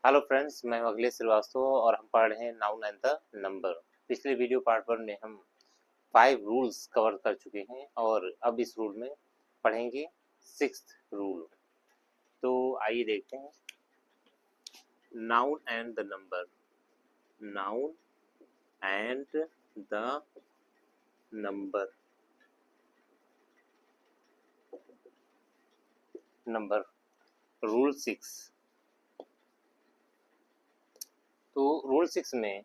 Hello friends, मैं अखिलेश श्रीवास्तव और हम पढ़ रहे हैं नाउन एंड द नंबर। पिछले वीडियो पार्ट वन में हम 5 रूल्स कवर कर चुके हैं और अब इस रूल में पढ़ेंगे 6th रूल। तो आइए देखते हैं noun and the number. Noun and the number. Number rule 6। तो रूल 6 में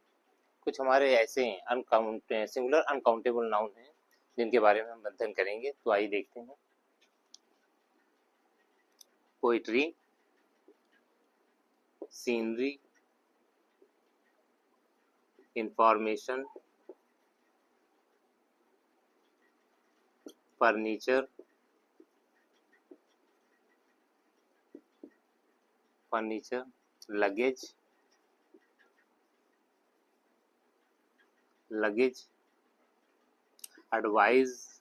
कुछ हमारे ऐसे सिंगुलर अनकाउंटेबल नाउन हैं जिनके बारे में हम अध्ययन करेंगे। तो आइए देखते हैं। Poetry, scenery, information, furniture, luggage, advice,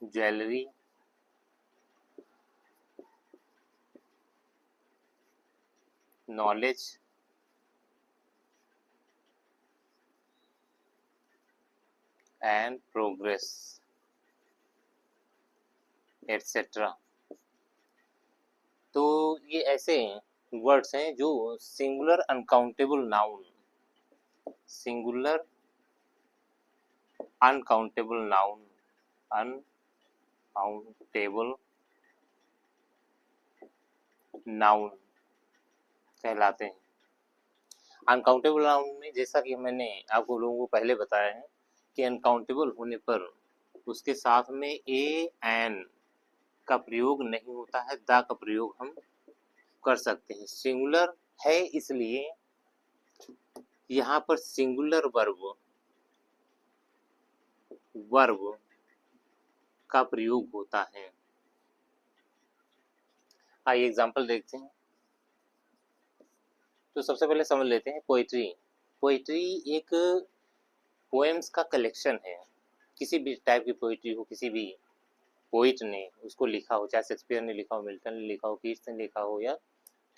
jewellery, knowledge, and progress, etcetera. तो ये ऐसे वर्ड्स हैं जो सिंगुलर अनकाउंटेबल नाउन कहलाते हैं। अनकाउंटेबल नाउन में जैसा कि मैंने आपको लोगों को पहले बताया है कि अनकाउंटेबल होने पर उसके साथ में ए एन का प्रयोग नहीं होता है, द का प्रयोग हम कर सकते हैं। सिंगुलर है इसलिए यहाँ पर सिंगुलर वर्ब का प्रयोग होता है। आइए एग्जांपल देखते हैं। तो सबसे पहले समझ लेते हैं पोइट्री एक पोएम्स का कलेक्शन है। किसी भी टाइप की पोइट्री हो, किसी भी पोइट ने उसको लिखा हो, चाहे शेक्सपियर ने लिखा हो, मिल्टन ने लिखा हो, कीट्स ने लिखा हो या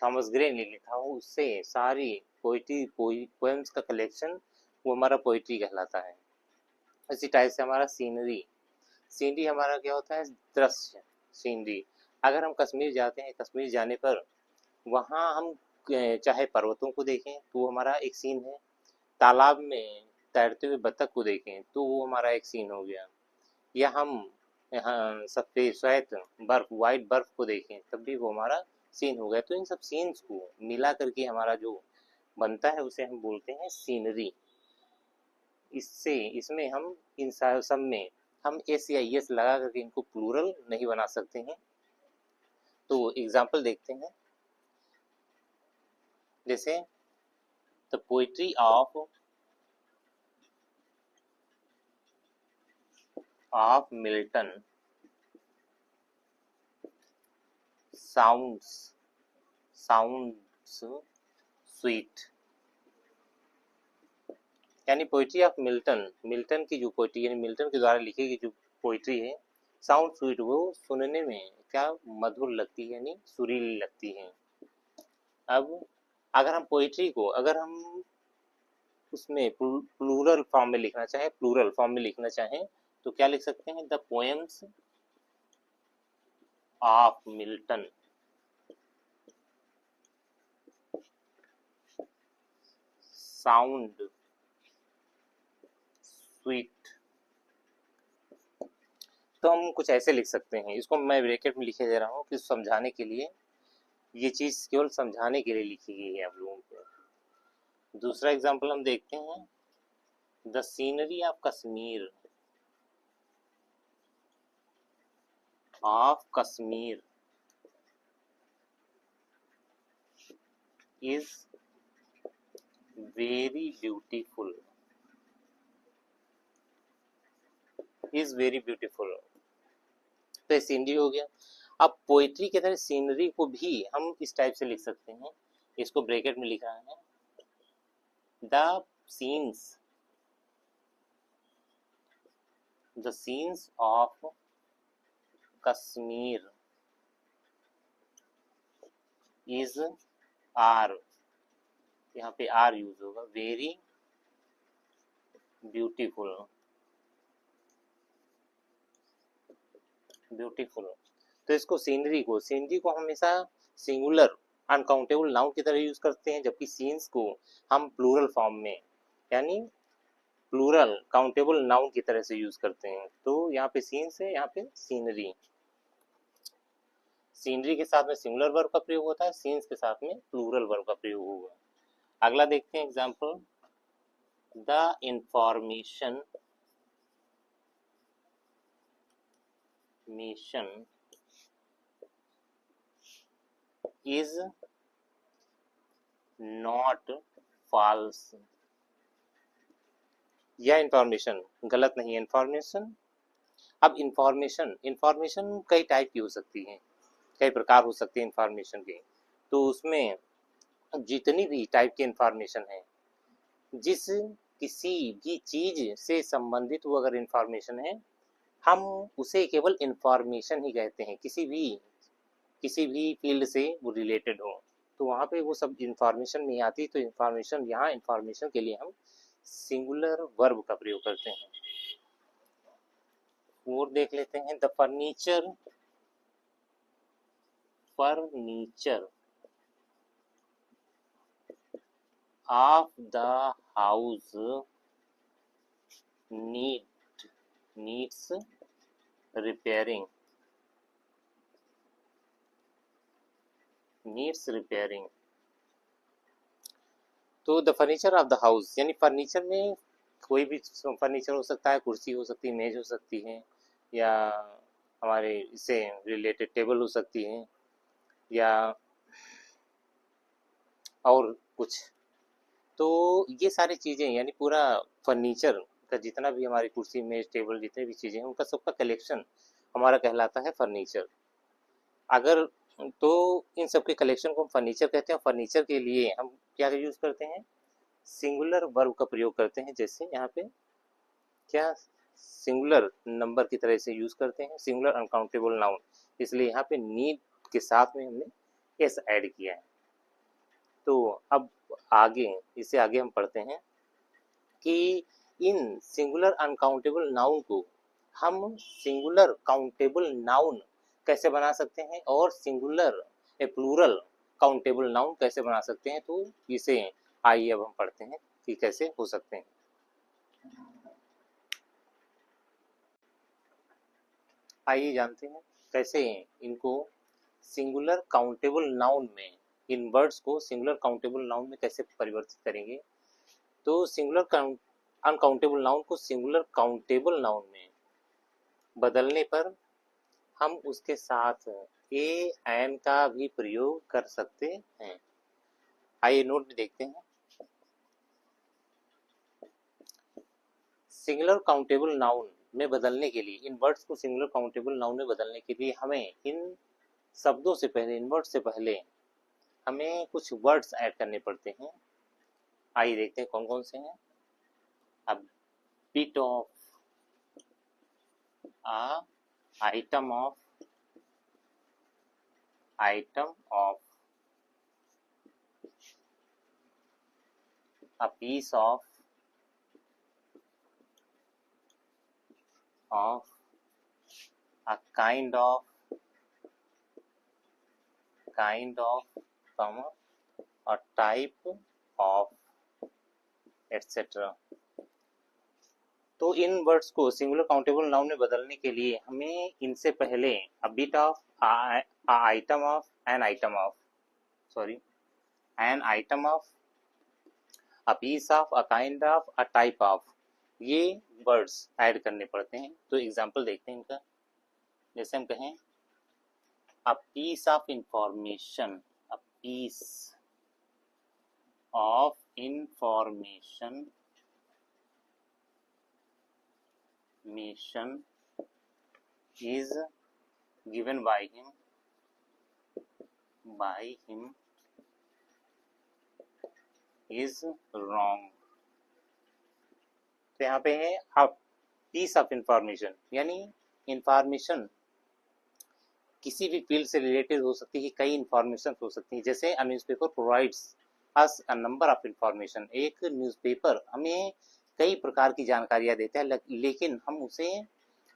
थॉमस ग्रे ने लिखा हो, उससे सारी पोएम्स का कलेक्शन वो हमारा पोइट्री कहलाता है। इसी टाइप से हमारा सीनरी हमारा क्या होता है? दृश्य, सीनरी। अगर हम कश्मीर जाते हैं, कश्मीर जाने पर वहाँ हम चाहे पर्वतों को देखें तो वो हमारा एक सीन है, तालाब में तैरते हुए बतख को देखें तो वो हमारा एक सीन हो गया, या हम यहाँ सफेद श्वेत बर्फ, वाइट बर्फ को देखें तब भी वो हमारा सीन हो गया। तो इन सब सीन्स को मिला करके हमारा जो बनता है उसे हम बोलते हैं सीनरी। इसमें हम इन सब में हम एस या एस लगा करके इनको प्लूरल नहीं बना सकते हैं। तो एग्जाम्पल देखते हैं। जैसे the poetry of Milton sounds sweet. यानी पोइट्री ऑफ मिल्टन की जो पोइट्री, यानी मिल्टन के द्वारा लिखी गई जो पोइट्री है, साउंड स्वीट, वो सुनने में क्या मधुर लगती है, यानी सुरीली लगती है। अब अगर हम पोइट्री को उसमें प्लूरल फॉर्म में लिखना चाहें तो क्या लिख सकते हैं? The poems of Milton sound sweet. तो हम कुछ ऐसे लिख सकते हैं, इसको मैं ब्रैकेट में लिखे दे रहा हूँ कि समझाने के लिए, ये चीज केवल समझाने के लिए लिखी गई है आप लोगों को। दूसरा एग्जांपल हम देखते हैं। The scenery of Kashmir is very beautiful. तो ये सीनरी हो गया। अब पोइट्री की तरह सीनरी को भी हम इस टाइप से लिख सकते हैं, इसको ब्रैकेट में लिखा है। The scenes the scenes of Kashmir is are, यहाँ पे आर यूज होगा, वेरी ब्यूटीफुल, ब्यूटीफुल। तो इसको सीनरी को हमेशा सिंगुलर अनकाउंटेबल नाउन की तरह यूज करते हैं, जबकि सीन्स को हम प्लूरल फॉर्म में यानी प्लूरल काउंटेबल नाउन की तरह से यूज करते हैं। तो यहाँ पे सीन्स है, यहाँ पे सीनरी। सीनरी के साथ में सिंगुलर वर्ब का प्रयोग होता है, सीन्स के साथ में प्लूरल वर्ब का प्रयोग होगा। अगला देखते हैं example, the information is not false, यह इंफॉर्मेशन गलत नहीं है। इंफॉर्मेशन, अब इंफॉर्मेशन कई टाइप की हो सकती है, कई प्रकार हो सकते हैं इंफॉर्मेशन के। तो उसमें जितनी भी टाइप की इंफॉर्मेशन है, जिस किसी भी चीज से संबंधित वो अगर इंफॉर्मेशन है, हम उसे केवल इंफॉर्मेशन ही कहते हैं, किसी भी फील्ड से वो रिलेटेड हो, तो वहाँ पे वो सब इंफॉर्मेशन नहीं आती। तो इंफॉर्मेशन, यहाँ इंफॉर्मेशन के लिए हम सिंगुलर वर्ब का प्रयोग करते हैं। और देख लेते हैं, the furniture of the house needs repairing, तो the furniture of the house यानी फर्नीचर में कोई भी फर्नीचर हो सकता है, कुर्सी हो सकती है, मेज हो सकती है, या हमारे इससे रिलेटेड टेबल हो सकती है, या और कुछ। तो ये सारी चीज़ें यानी पूरा फर्नीचर का जितना भी हमारी कुर्सी, मेज, टेबल, जितने भी चीज़ें हैं, उनका सबका कलेक्शन हमारा कहलाता है फर्नीचर। अगर तो इन सब के कलेक्शन को हम फर्नीचर कहते हैं। फर्नीचर के लिए हम क्या यूज करते हैं, सिंगुलर वर्ब का प्रयोग करते हैं। जैसे यहाँ पे क्या सिंगुलर नंबर की तरह से यूज करते हैं, सिंगुलर अनकाउंटेबल नाउन, इसलिए यहाँ पे नीड के साथ में हमने एस ऐड किया है। तो अब आगे, इससे आगे हम पढ़ते हैं कि इन सिंगुलर अनकाउंटेबल नाउन को हम सिंगुलर काउंटेबल नाउन कैसे बना सकते हैं, और सिंगुलर प्लूरल काउंटेबल नाउन कैसे बना सकते हैं। तो इसे आइए अब हम पढ़ते हैं कि कैसे हो सकते हैं। आइए जानते हैं कैसे इनको सिंगुलर काउंटेबल नाउन में, इन वर्ड्स को सिंगुलर काउंटेबल नाउन में कैसे परिवर्तित करेंगे। तो सिंगुलर अनकाउंटेबल नाउन को सिंगुलर काउंटेबल नाउन में बदलने पर हम उसके साथ ए एन का भी प्रयोग कर सकते हैं। आइए नोट में देखते हैं। सिंगुलर काउंटेबल नाउन में बदलने के लिए, इन वर्ड्स को सिंगुलर काउंटेबल नाउन में बदलने के लिए हमें इन शब्दों से पहले, इन वर्ड्स से पहले हमें कुछ वर्ड्स ऐड करने पड़ते हैं। आइए देखते हैं कौन कौन से हैं। A bit of, a item of, a piece of, a kind of, a type of, etc. तो इन वर्ड्स को सिंगुलर काउंटेबल नाउन में बदलने के लिए हमें इनसे पहले a bit of, an item of, a piece of, a kind of, a type of, ये वर्ड्स ऐड करने पड़ते हैं। तो एग्जांपल देखते हैं इनका। जैसे हम कहें a piece of information, a piece of information is given by him is wrong। तो यहाँ पे है पीस ऑफ इंफॉर्मेशन यानी इंफॉर्मेशन किसी भी फील्ड से रिलेटेड हो सकती है, कई इंफॉर्मेशन हो सकती है। जैसे a newspaper provides us a number of information, एक न्यूज़पेपर हमें कई प्रकार की जानकारियां देता है, लेकिन हम उसे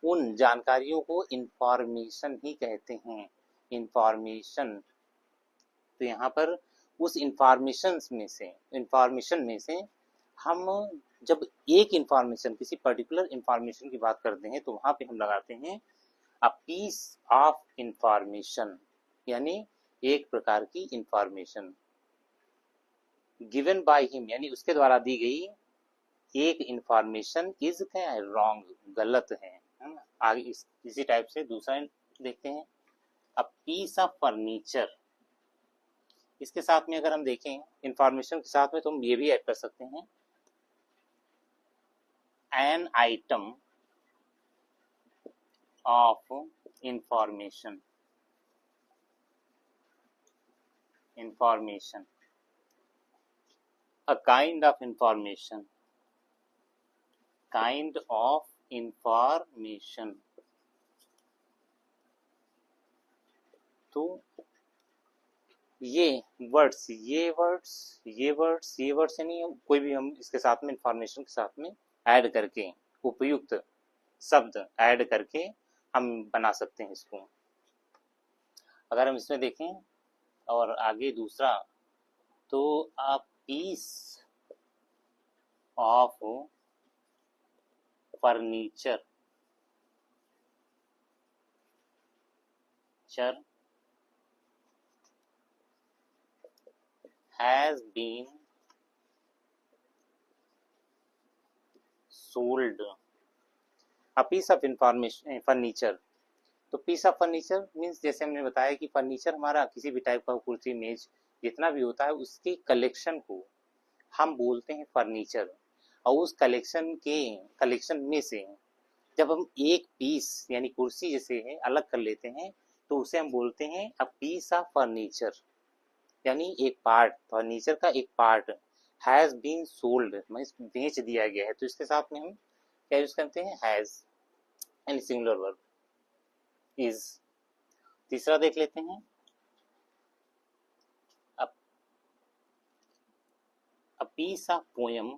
उन जानकारियों को इंफॉर्मेशन ही कहते हैं, इंफॉर्मेशन। तो यहाँ पर उस इंफॉर्मेशन में से हम जब एक इंफॉर्मेशन किसी पर्टिकुलर इंफॉर्मेशन की बात करते हैं तो वहां पे हम लगाते हैं अ पीस ऑफ इंफॉर्मेशन, यानी एक प्रकार की इंफॉर्मेशन गिवन बाय हिम, यानी उसके द्वारा दी गई एक इंफॉर्मेशन इज क्या है, रॉन्ग, गलत है ना। आगे इसी टाइप से दूसरा देखते हैं अ पीस ऑफ फर्नीचर। इसके साथ में अगर हम देखें इंफॉर्मेशन के साथ में तो हम ये भी ऐड कर सकते हैं an item of information, information a kind of information, kind of information। तो ये वर्ड्स यानी कोई भी हम इसके साथ में इंफॉर्मेशन के साथ में ऐड करके उपयुक्त शब्द ऐड करके हम बना सकते हैं इसको। अगर हम इसमें देखें और आगे दूसरा, तो a piece of furniture has been sold a piece of information furniture। तो पीस ऑफ फर्नीचर मीन्स जैसे हमने बताया कि फर्नीचर हमारा किसी भी टाइप का कुर्सी मेज जितना भी होता है उसके कलेक्शन को हम बोलते हैं फर्नीचर। और उस कलेक्शन में से जब हम एक पीस यानी कुर्सी जैसे है अलग कर लेते हैं तो उसे हम बोलते हैं अ पीस ऑफ फर्नीचर, यानी एक पार्ट, फर्नीचर का एक पार्ट हैज बीन सोल्ड, बेच दिया गया है। तो इसके साथ में हम क्या यूज करते हैं, हैज, यानी सिंगुलर वर्ब इज। तीसरा देख लेते हैं a piece of poem,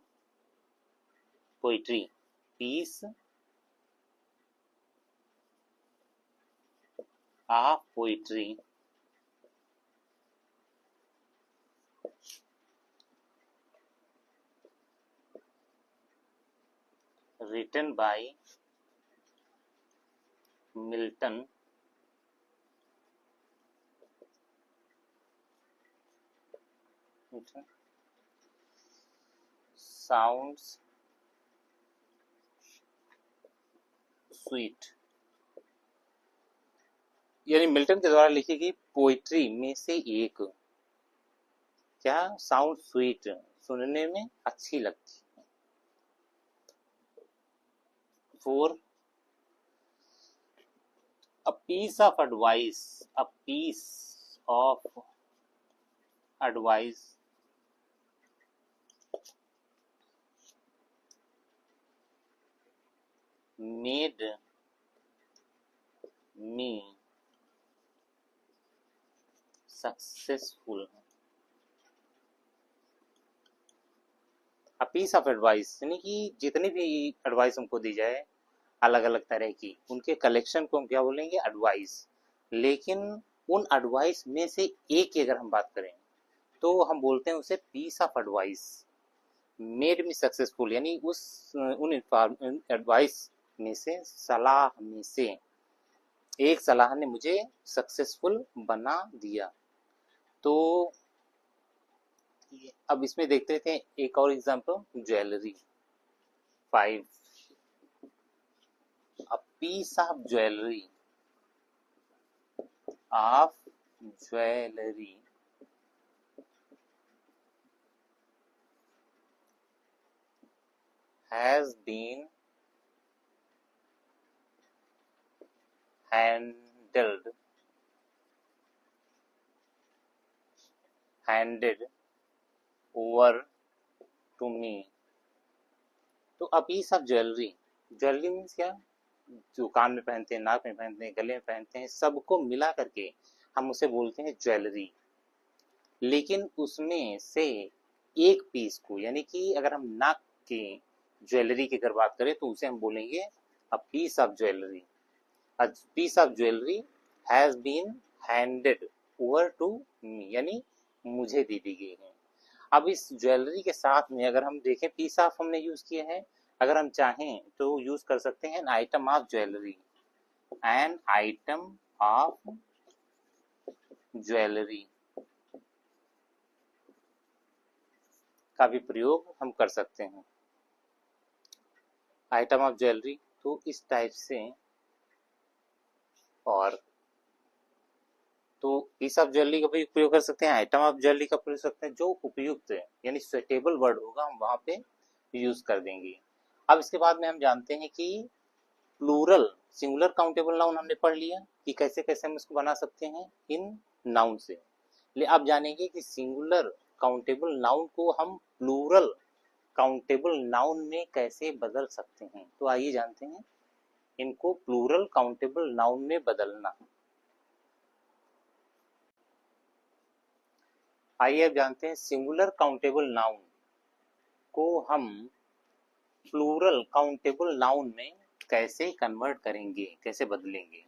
poetry, piece of poetry written by Milton sounds sweet, यानी मिल्टन के द्वारा लिखी गई पोइट्री में से एक क्या, साउंड स्वीट, सुनने में अच्छी लगती है। 4 a piece of advice, a piece of advice made me successful। A piece of advice यानी कि जितनी भी एडवाइस हमको दी जाए अलग अलग तरह की, उनके कलेक्शन को हम क्या बोलेंगे, एडवाइस। लेकिन उन एडवाइस में से एक की अगर हम बात करें तो हम बोलते हैं उसे piece of advice made me successful, यानी उन एडवाइस में से, सलाह में से एक सलाह ने मुझे सक्सेसफुल बना दिया। तो अब इसमें देखते थे एक और example, jewellery. 5 a piece of jewelry has been handed over to me। तो a piece of jewellery, jewellery means क्या, जो कान में पहनते हैं, नाक में पहनते हैं, गले में पहनते हैं, सबको मिला करके हम उसे बोलते हैं ज्वेलरी। लेकिन उसमें से एक पीस को, यानी कि अगर हम नाक के ज्वेलरी की अगर बात करें तो उसे हम बोलेंगे a piece of jewellery. A piece of jewellery has been handed over to me, यानी मुझे दे दी गई है। अब इस ज्वेलरी के साथ में अगर हम देखें, पीस ऑफ हमने यूज किया है, अगर हम चाहें तो यूज कर सकते हैं an item of jewellery, an item of jewellery का भी प्रयोग हम कर सकते हैं। आइटम ऑफ ज्वेलरी, तो इस टाइप से, और तो पीस ऑफ ज्वेलरी का भी प्रयोग कर सकते हैं, आइटम ऑफ ज्वेलरी का प्रयोग कर सकते हैं, जो उपयुक्त है यानी सुटेबल वर्ड होगा हम वहां पे यूज कर देंगे। अब इसके बाद में हम जानते हैं कि प्लूरल सिंगुलर काउंटेबल नाउन हमने पढ़ लिया कि कैसे कैसे हम इसको बना सकते हैं इन नाउन से। ले अब जानेंगे कि सिंगुलर काउंटेबल नाउन को हम प्लूरल काउंटेबल नाउन में कैसे बदल सकते हैं। तो आइए जानते हैं इनको प्लूरल काउंटेबल नाउन में बदलना। आइए अब जानते हैं सिंगुलर काउंटेबल नाउन को हम प्लूरल काउंटेबल नाउन में कैसे कन्वर्ट करेंगे, कैसे बदलेंगे।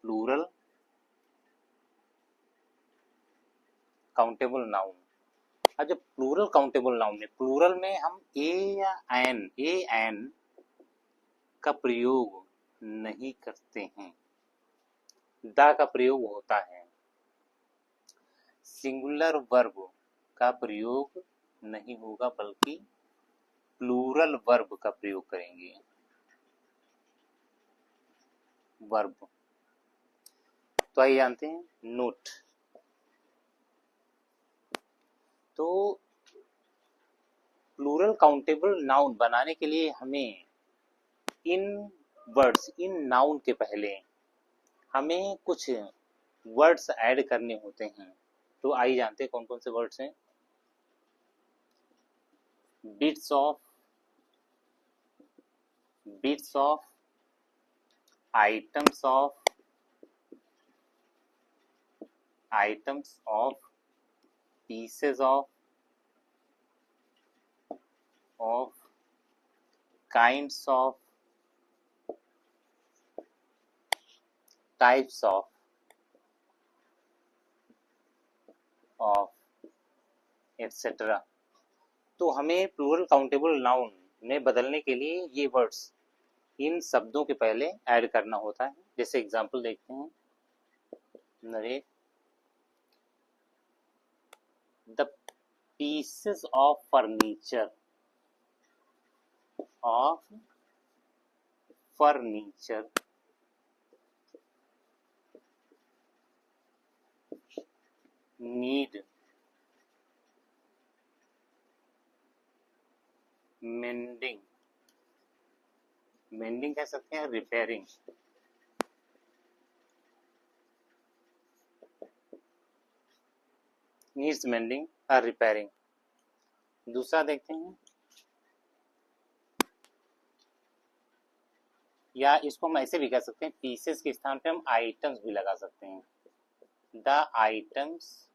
प्लूरल काउंटेबल नाउन, अब जब प्लूरल काउंटेबल नाउन में, प्लूरल में हम ए या एन का प्रयोग नहीं करते हैं, द का प्रयोग होता है। सिंगुलर वर्ब का प्रयोग नहीं होगा बल्कि प्लूरल वर्ब का प्रयोग करेंगे। वर्ब, तो आइए जानते हैं नोट। तो प्लूरल काउंटेबल नाउन बनाने के लिए हमें इन वर्ड्स, इन नाउन के पहले हमें कुछ वर्ड्स ऐड करने होते हैं। तो आइए जानते हैं कौन कौन से वर्ड्स हैं। Bits of, items of, pieces of, kinds of, types of etcetera. तो हमें प्लूरल काउंटेबल नाउन में बदलने के लिए ये वर्ड्स इन शब्दों के पहले ऐड करना होता है। जैसे एग्जांपल देखते हैं, narrate the pieces of furniture, need mending कह सकते हैं, रिपेयरिंग। नीड्स मेंडिंग और रिपेयरिंग। दूसरा देखते हैं, या इसको हम ऐसे भी कह सकते हैं, पीसेस के स्थान पे हम आइटम्स भी लगा सकते हैं। द आइटम्स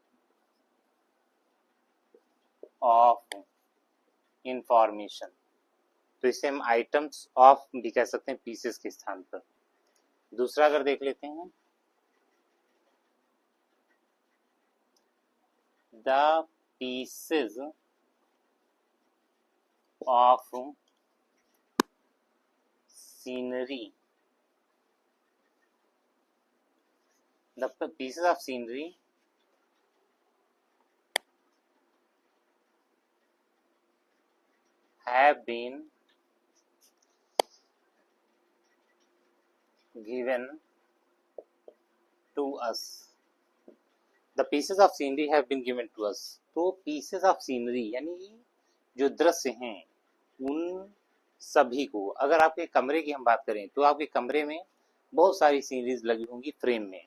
ऑफ इंफॉर्मेशन, तो इसे हम आइटम्स ऑफ भी कह सकते हैं पीसेस के स्थान पर। दूसरा अगर देख लेते हैं, the pieces of scenery, the pieces of scenery have been given to us. The pieces of scenery have been given to us. तो pieces of scenery यानी जो दृश्य हैं उन सभी को, अगर आपके कमरे की हम बात करें तो आपके कमरे में बहुत सारी सीनरीज लगी होंगी फ्रेम में,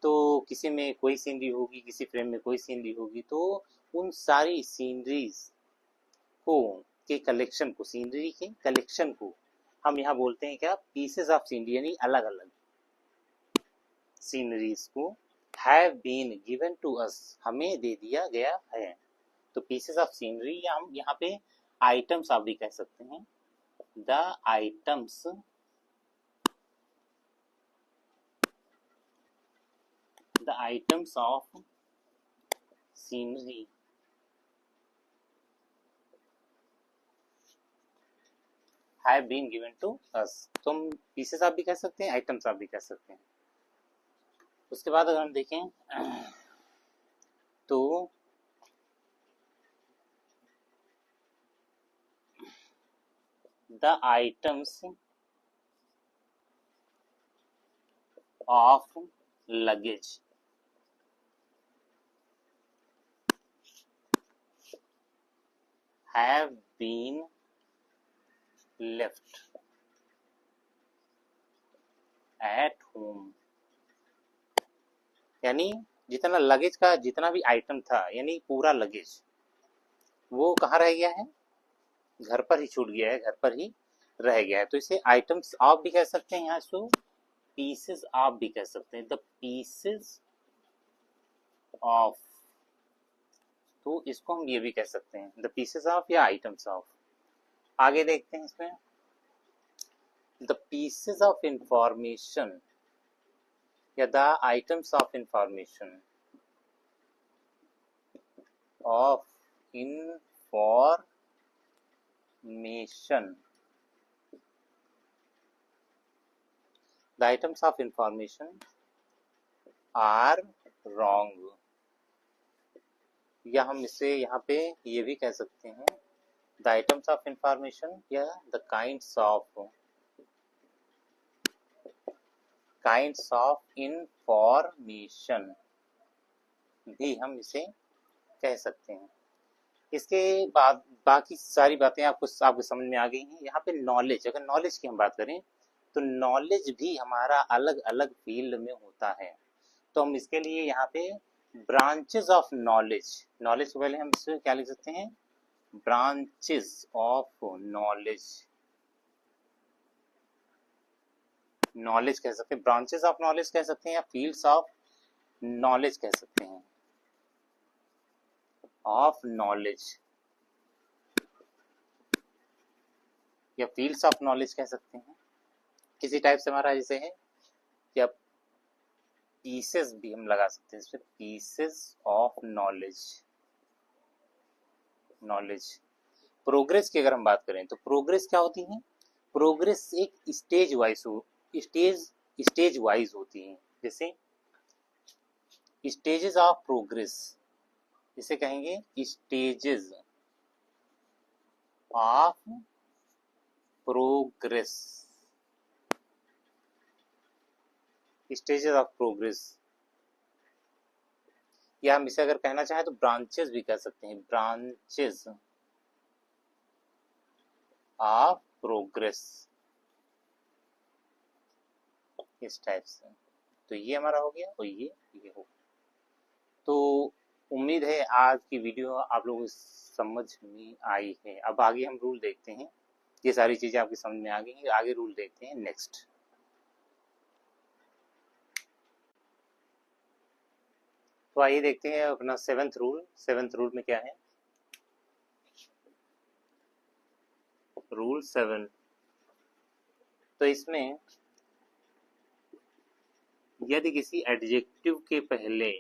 तो किसी में कोई सीनरी होगी, किसी फ्रेम में कोई सीनरी होगी, तो उन सारी सीनरीज को के कलेक्शन को, सीनरी के कलेक्शन को हम यहाँ बोलते हैं क्या, पीसेस ऑफ सीनरी, यानी अलग अलग सीनरीज को have been given to us, हमें दे दिया गया है। तो पीसेस ऑफ सीनरी, या हम यहाँ पे आइटम्स आप भी कह सकते हैं, the items of scenery have been given to us. तो हम पीसेस आप भी कह सकते हैं, आइटम्स आप भी कह सकते हैं। उसके बाद अगर हम देखें तो the items of luggage have been left at home, यानी जितना लगेज का जितना भी आइटम था, यानी पूरा लगेज वो कहाँ रह गया है, घर पर ही छूट गया है, घर पर ही रह गया है। तो इसे आइटम्स ऑफ भी कह सकते हैं, यहाँ इसको पीसेस ऑफ भी कह सकते हैं, द पीसेस ऑफ। तो इसको हम ये भी कह सकते हैं, द पीसेस ऑफ या आइटम्स ऑफ। आगे देखते हैं इसमें, द पीसेस ऑफ इंफॉर्मेशन या the items of information of information, the items of information are wrong, या हम इसे यहाँ पे ये भी कह सकते हैं, the items of information या the kinds of information भी हम इसे कह सकते हैं। इसके बाद बाकी सारी बातें आपको समझ में आ गई हैं। यहाँ पे नॉलेज, अगर नॉलेज की हम बात करें तो नॉलेज भी हमारा अलग अलग फील्ड में होता है। तो हम इसके लिए यहाँ पे ब्रांचेस ऑफ नॉलेज, नॉलेज को पहले हम इसमें क्या लिख सकते हैं, ब्रांचेस ऑफ नॉलेज, नॉलेज कह सकते हैं, ब्रांचेस ऑफ नॉलेज कह सकते हैं, या फील्ड्स ऑफ नॉलेज कह सकते हैं, ऑफ नॉलेज या फील्ड्स ऑफ नॉलेज कह सकते हैं। किसी टाइप से हमारा जैसे है, या पीसेस भी हम लगा सकते हैं इसमें, पीसेस ऑफ नॉलेज। प्रोग्रेस की अगर हम बात करें तो प्रोग्रेस क्या होती है, प्रोग्रेस एक स्टेज वाइज होती है। जैसे स्टेजेस ऑफ प्रोग्रेस, इसे कहेंगे stages of progress, stages of progress. या हम इसे अगर कहना चाहें तो ब्रांचेस भी कह सकते हैं, ब्रांचेस ऑफ प्रोग्रेस, इस टाइप से। तो ये हमारा हो गया और ये हो गया। तो उम्मीद है आज की वीडियो आप लोगों को समझ में आई है। अब आगे हम रूल देखते हैं, ये सारी चीजें आपकी समझ में आ गई हैं, आगे रूल देखते हैं नेक्स्ट। तो आइए देखते हैं अपना सेवेंथ रूल। सेवेंथ रूल में क्या है, रूल 7। तो इसमें यदि किसी एडजेक्टिव के पहले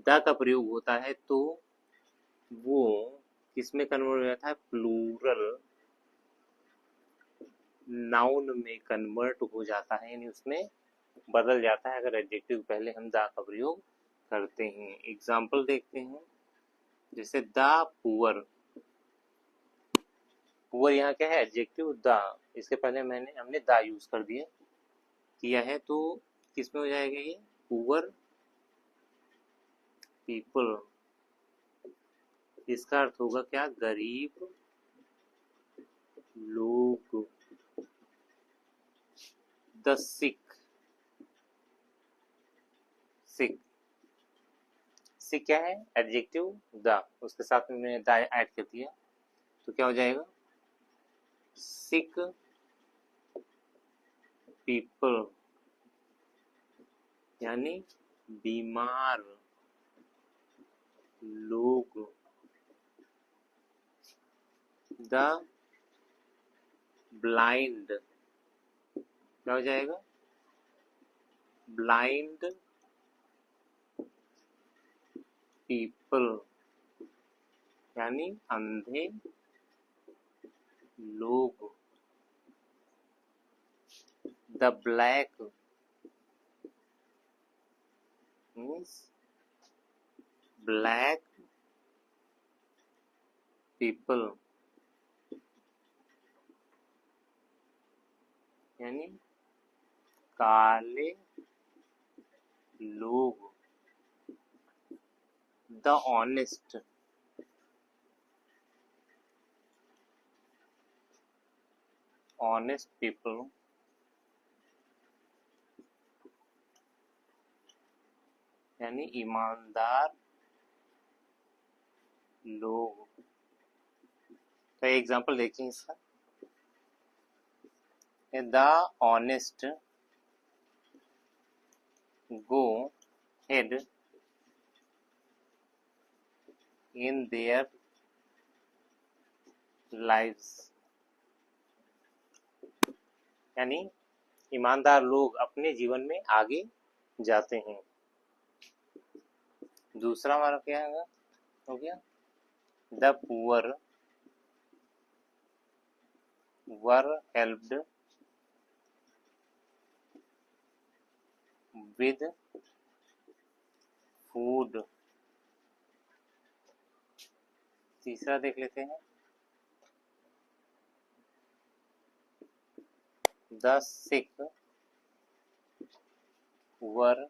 द का प्रयोग होता है तो वो किसमें कन्वर्ट हो जाता है, प्लूरल नाउन में कन्वर्ट हो जाता है, यानी उसमें बदल जाता है अगर एडजेक्टिव पहले हम द का प्रयोग करते हैं। एग्जाम्पल देखते हैं, जैसे द पुअर, पुअर यहाँ क्या है, एडजेक्टिव द, इसके पहले हमने द यूज कर किया है, तो किसमें हो जाएगा ये, पुअर पीपल। इसका अर्थ होगा क्या, गरीब लोग। द सिक, सिक क्या है? एडजेक्टिव द, उसके साथ में मैंने द ऐड कर दिया, तो क्या हो जाएगा? सिक पीपल, यानी बीमार लोग। द ब्लाइंड, क्या हो जाएगा? ब्लाइंड पीपल, यानी अंधे लोग। The black means black people, यानी काले लोग। द ऑनेस्ट, ऑनेस्ट पीपल, यानी ईमानदार लोग। तो एग्जाम्पल देखिए इसका। The honest go head in their lives, यानी ईमानदार लोग अपने जीवन में आगे जाते हैं। दूसरा हमारा क्या है? हो गया the poor were helped with food. तीसरा देख लेते हैं। The sick were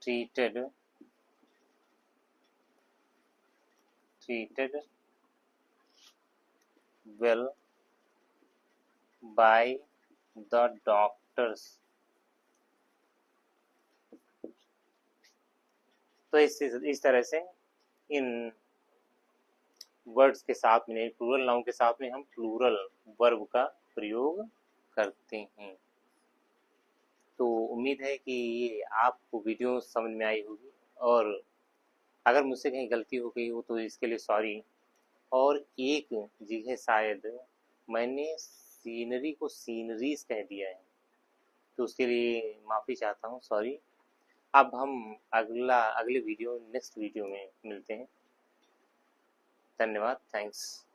treated well by the doctors। तो इस तरह से इन वर्ड्स के साथ में, प्लूरल नाउन के साथ में हम प्लूरल वर्ब का प्रयोग करते हैं। तो उम्मीद है कि ये आपको वीडियो समझ में आई होगी, और अगर मुझसे कहीं गलती हो गई हो तो इसके लिए सॉरी। और एक जगह शायद मैंने सीनरी को सीनरीज कह दिया है, तो उसके लिए माफ़ी चाहता हूँ, सॉरी। अब हम अगले वीडियो, नेक्स्ट वीडियो में मिलते हैं। धन्यवाद, थैंक्स।